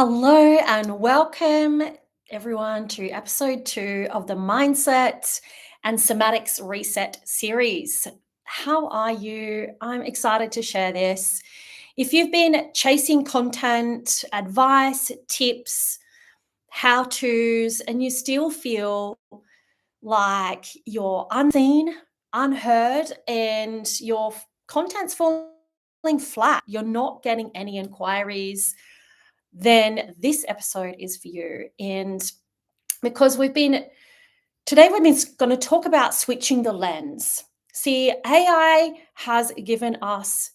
Hello and welcome everyone to episode 2 of the Mindset and Somatics Reset Series. How are you? I'm excited to share this. If you've been chasing content, advice, tips, how to's, and you still feel like you're unseen, unheard, and your content's falling flat, you're not getting any inquiries, then this episode is for you. And because today we've been going to talk about switching the lens. See, AI has given us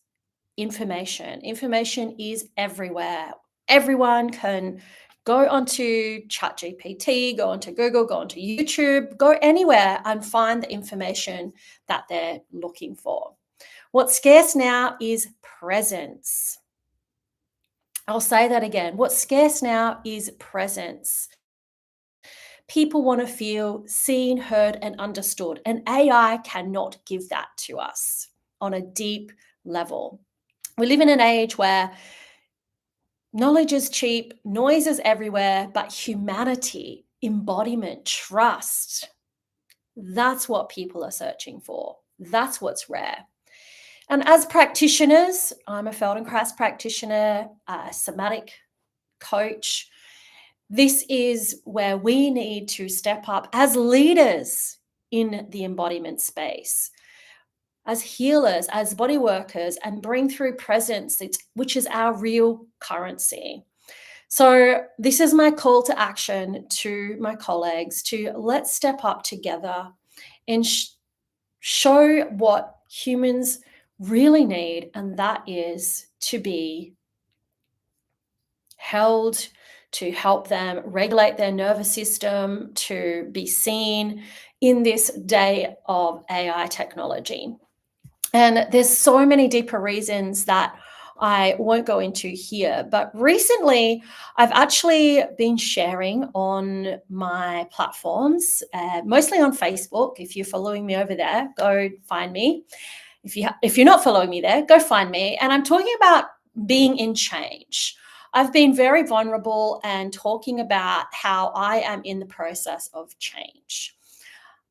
information. Information is everywhere. Everyone can go onto ChatGPT, go onto Google, go onto YouTube, go anywhere and find the information that they're looking for. What's scarce now is presence. I'll say that again. What's scarce now is presence. People want to feel seen, heard, and understood, and AI cannot give that to us on a deep level. We live in an age where knowledge is cheap, noise is everywhere, but humanity, embodiment, trust, that's what people are searching for. That's what's rare. And as practitioners, I'm a Feldenkrais practitioner, a somatic coach. This is where we need to step up as leaders in the embodiment space, as healers, as body workers, and bring through presence, which is our real currency. So, this is my call to action to my colleagues to let's step up together and show what humans really need, and that is to be held, to help them regulate their nervous system, to be seen in this day of AI technology. And there's so many deeper reasons that I won't go into here. But recently, I've actually been sharing on my platforms, mostly on Facebook. If you're following me over there, go find me. If you're not following me there, go find me. And I'm talking about being in change. I've been very vulnerable and talking about how I am in the process of change.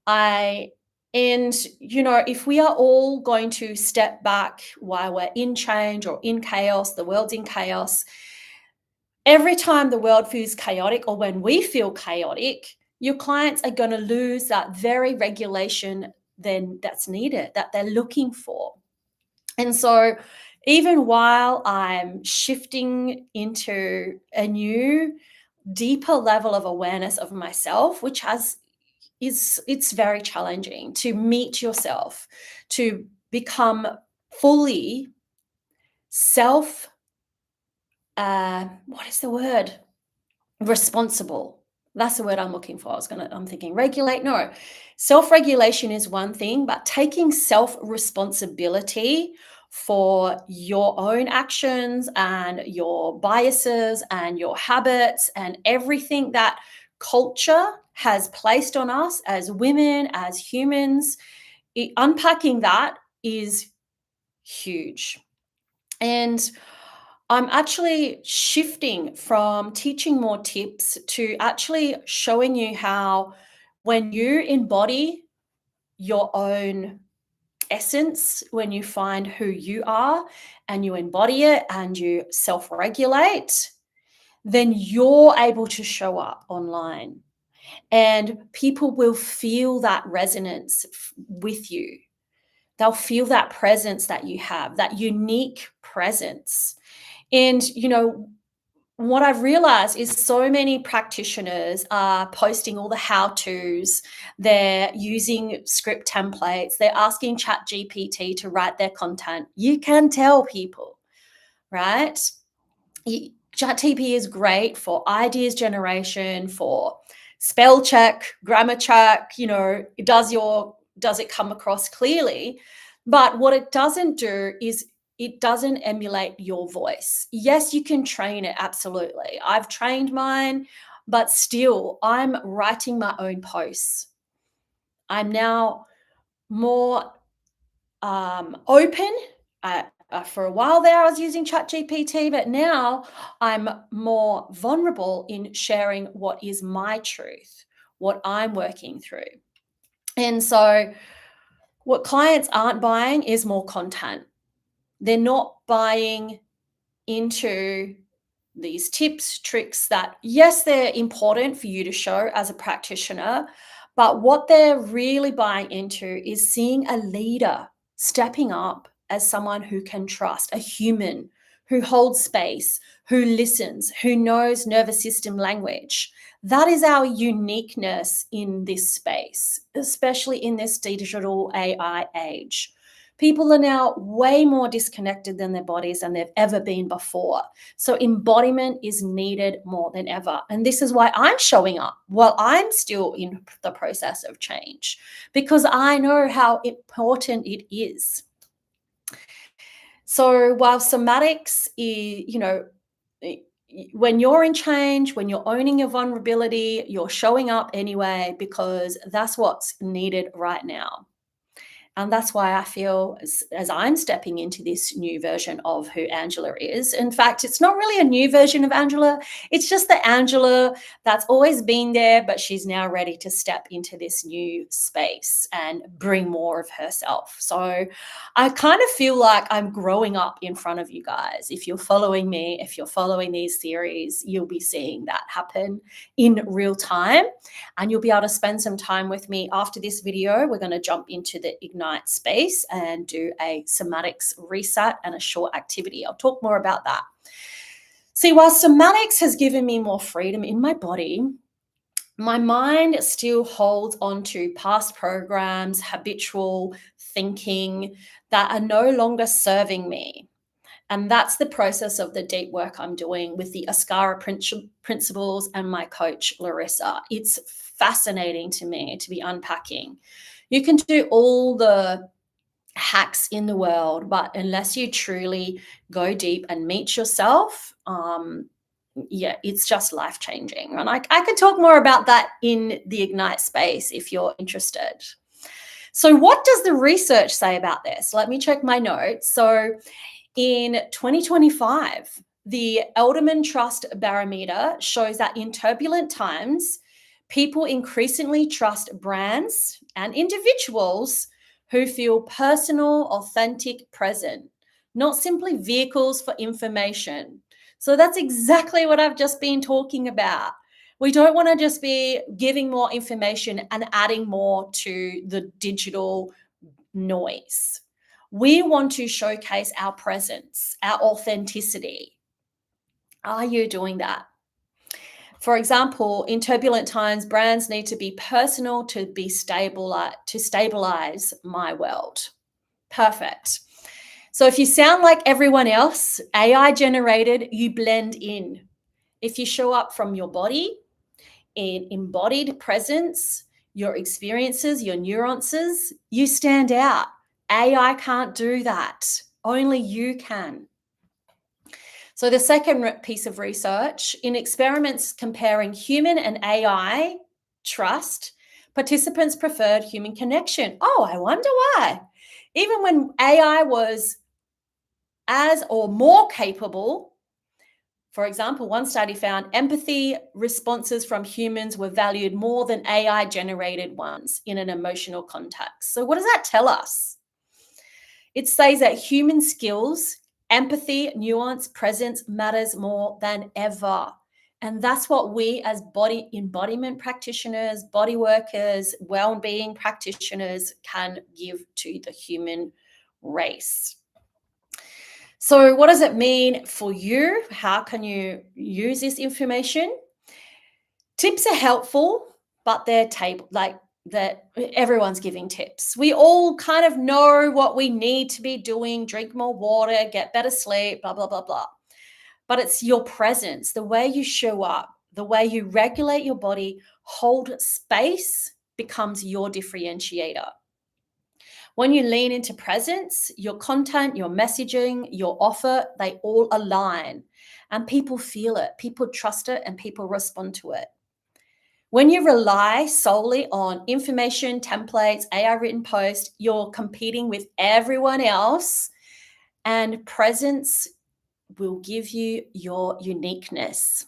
If we are all going to step back while we're in change or in chaos, the world's in chaos, every time the world feels chaotic or when we feel chaotic, your clients are going to lose that very regulation then that's needed, that they're looking for. And so even while I'm shifting into a new, deeper level of awareness of myself, which it's very challenging to meet yourself, to become fully self, what is the word? Responsible. That's the word I'm looking for. I'm thinking regulate. No, self-regulation is one thing, but taking self-responsibility for your own actions and your biases and your habits and everything that culture has placed on us as women, as humans, unpacking that is huge. And I'm actually shifting from teaching more tips to actually showing you how when you embody your own essence, when you find who you are and you embody it and you self-regulate, then you're able to show up online and people will feel that resonance with you. They'll feel that presence that you have, that unique presence. And, what I've realized is so many practitioners are posting all the how-tos. They're using script templates. They're asking ChatGPT to write their content. You can tell people, right? ChatGPT is great for ideas generation, for spell check, grammar check. Does it come across clearly? But what it doesn't do is it doesn't emulate your voice. Yes, you can train it, absolutely. I've trained mine, but still, I'm writing my own posts. I'm now more open. for a while there, I was using ChatGPT, but now I'm more vulnerable in sharing what is my truth, what I'm working through. And so, what clients aren't buying is more content. They're not buying into these tips, tricks that, yes, they're important for you to show as a practitioner, but what they're really buying into is seeing a leader stepping up as someone who can trust, a human who holds space, who listens, who knows nervous system language. That is our uniqueness in this space, especially in this digital AI age. People are now way more disconnected than their bodies than they've ever been before. So embodiment is needed more than ever. And this is why I'm showing up while I'm still in the process of change, because I know how important it is. So while somatics is, when you're in change, when you're owning your vulnerability, you're showing up anyway, because that's what's needed right now. And that's why I feel as I'm stepping into this new version of who Angela is. In fact, it's not really a new version of Angela. It's just the Angela that's always been there, but she's now ready to step into this new space and bring more of herself. So I kind of feel like I'm growing up in front of you guys. If you're following me, if you're following these series, you'll be seeing that happen in real time. And you'll be able to spend some time with me after this video. We're going to jump into the Ignite space and do a somatics reset and a short activity. I'll talk more about that. See, while somatics has given me more freedom in my body, my mind still holds on to past programs, habitual thinking that are no longer serving me. And that's the process of the deep work I'm doing with the Ascara principles and my coach, Larissa. It's fascinating to me to be unpacking. You can do all the hacks in the world, but unless you truly go deep and meet yourself, it's just life changing. And I could talk more about that in the Ignite space if you're interested. So, what does the research say about this? Let me check my notes. So, in 2025, the Elderman Trust Barometer shows that in turbulent times, people increasingly trust brands and individuals who feel personal, authentic, present, not simply vehicles for information. So that's exactly what I've just been talking about. We don't want to just be giving more information and adding more to the digital noise. We want to showcase our presence, our authenticity. Are you doing that? For example, in turbulent times, brands need to be personal to be stable, to stabilize my world. Perfect. So if you sound like everyone else, AI generated, you blend in. If you show up from your body in embodied presence, your experiences, your nuances, you stand out. AI can't do that. Only you can. So the second piece of research, in experiments comparing human and AI trust, participants preferred human connection. Oh, I wonder why. Even when AI was as or more capable, for example, one study found empathy responses from humans were valued more than AI generated ones in an emotional context. So what does that tell us? It says that human skills, empathy, nuance, presence matters more than ever. And that's what we as body embodiment practitioners, body workers, well-being practitioners can give to the human race. So what does it mean for you? How can you use this information? Tips are helpful, but they're that everyone's giving tips. We all kind of know what we need to be doing, drink more water, get better sleep, blah, blah, blah, blah. But it's your presence, the way you show up, the way you regulate your body, hold space becomes your differentiator. When you lean into presence, your content, your messaging, your offer, they all align and people feel it, people trust it, and people respond to it. When you rely solely on information, templates, AI written posts, you're competing with everyone else and presence will give you your uniqueness.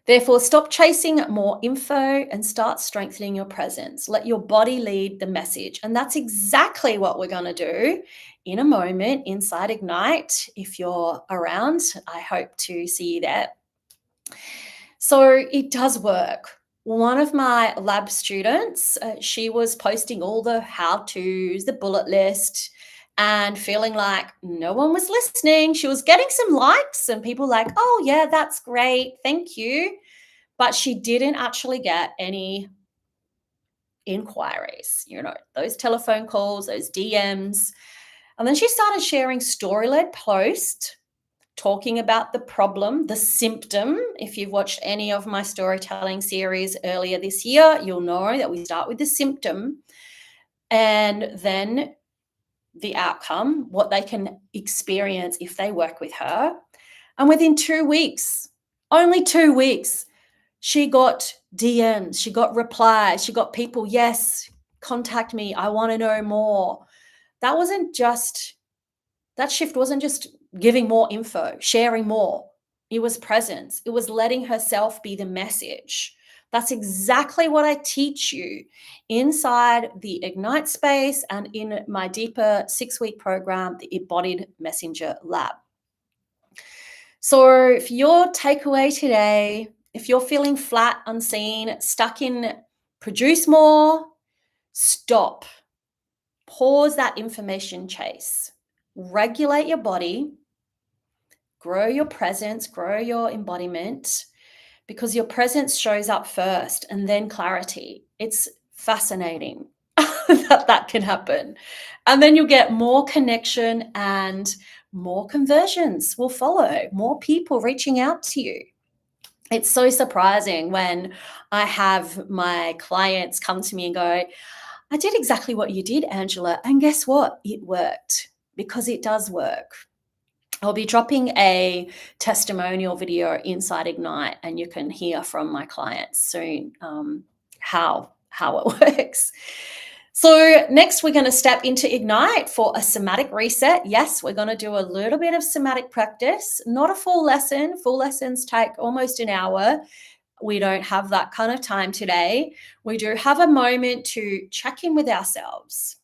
Therefore, stop chasing more info and start strengthening your presence. Let your body lead the message. And that's exactly what we're going to do in a moment inside Ignite. If you're around, I hope to see you there. So it does work. One of my lab students, she was posting all the how-tos, the bullet list, and feeling like no one was listening. She was getting some likes and people like, oh yeah, that's great, thank you. But she didn't actually get any inquiries, those telephone calls, those DMs. And then she started sharing story-led posts talking about the problem, the symptom. If you've watched any of my storytelling series earlier this year, you'll know that we start with the symptom and then the outcome, what they can experience if they work with her. And within 2 weeks, only 2 weeks, she got DMs, she got replies, she got people, yes, contact me, I want to know more. That shift wasn't just giving more info, sharing more. It was presence. It was letting herself be the message. That's exactly what I teach you inside the Ignite space and in my deeper 6-week program, the Embodied Messenger Lab. So if your takeaway today, if you're feeling flat, unseen, stuck in produce more, stop. Pause that information chase. Regulate your body. Grow your presence, grow your embodiment, because your presence shows up first and then clarity. It's fascinating that can happen. And then you'll get more connection and more conversions will follow, more people reaching out to you. It's so surprising when I have my clients come to me and go, I did exactly what you did, Angela. And guess what? It worked, because it does work. I'll be dropping a testimonial video inside Ignite, and you can hear from my clients soon how it works. So next, we're going to step into Ignite for a somatic reset. Yes, we're going to do a little bit of somatic practice, not a full lesson. Full lessons take almost an hour. We don't have that kind of time today. We do have a moment to check in with ourselves.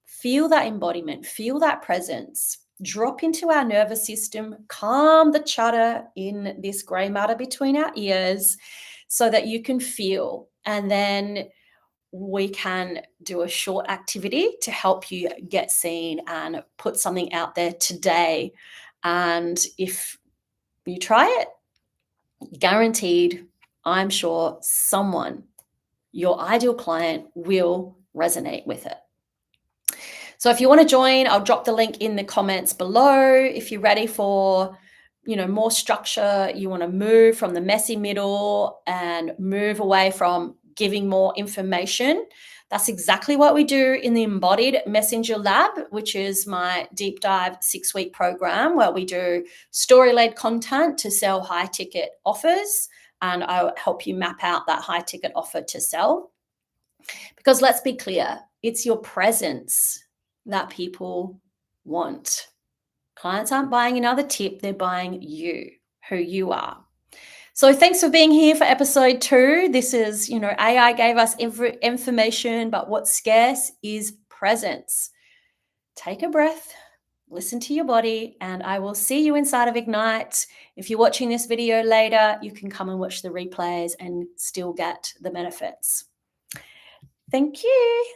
Feel that embodiment, feel that presence. Drop into our nervous system, calm the chatter in this gray matter between our ears so that you can feel. And then we can do a short activity to help you get seen and put something out there today. And if you try it, guaranteed, I'm sure someone, your ideal client, will resonate with it. So if you want to join, I'll drop the link in the comments below. If you're ready for, more structure, you want to move from the messy middle and move away from giving more information. That's exactly what we do in the Embodied Messenger Lab, which is my deep dive 6-week program where we do story-led content to sell high ticket offers. And I'll help you map out that high ticket offer to sell. Because let's be clear, it's your presence that people want. Clients aren't buying another tip, they're buying you, who you are. So thanks for being here for episode 2. This is, AI gave us information, but what's scarce is presence. Take a breath, listen to your body, and I will see you inside of Ignite. If you're watching this video later, you can come and watch the replays and still get the benefits. Thank you.